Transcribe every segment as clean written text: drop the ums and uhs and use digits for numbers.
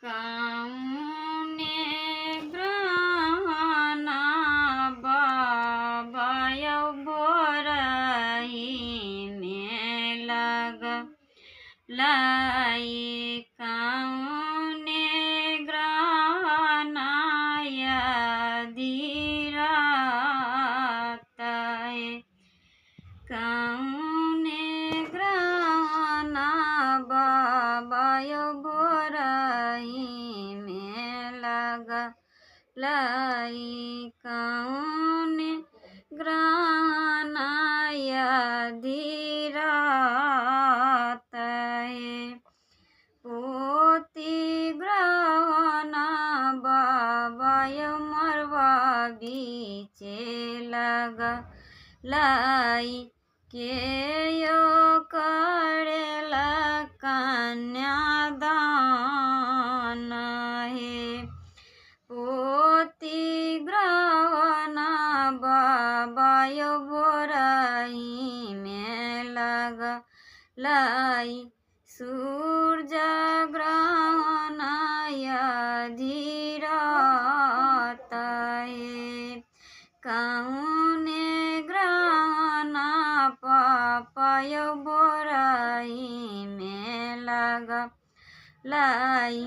कौने ग्रहना बाबय भोरही में लाई कौने ग्रहना यदि रातय कौने ग्रहना बाबय भोरही में लाई कौने ग्रहना यदि रातय पोती ग्रहना बाबय मरवा बीचे लाई के यो करेला कन्यादान हे पोती ग्रहना बाबय भोरही में लाई सूरज ग्रहना यदि रातय कौने ग्रहना पापय भोरही में लाई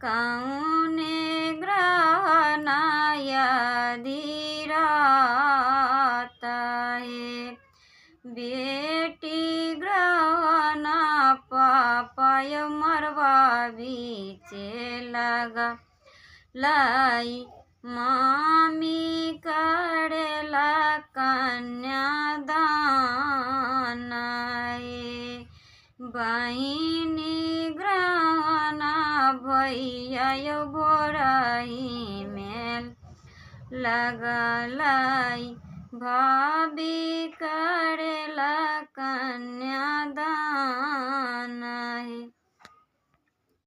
कौने ग्रहना यदि रातय बेटी ग्रहना पापय मरवा बीचे लाई मामी करेला कन्यादान बहिनी ग्रहना भैया भोरही में लाई भाभी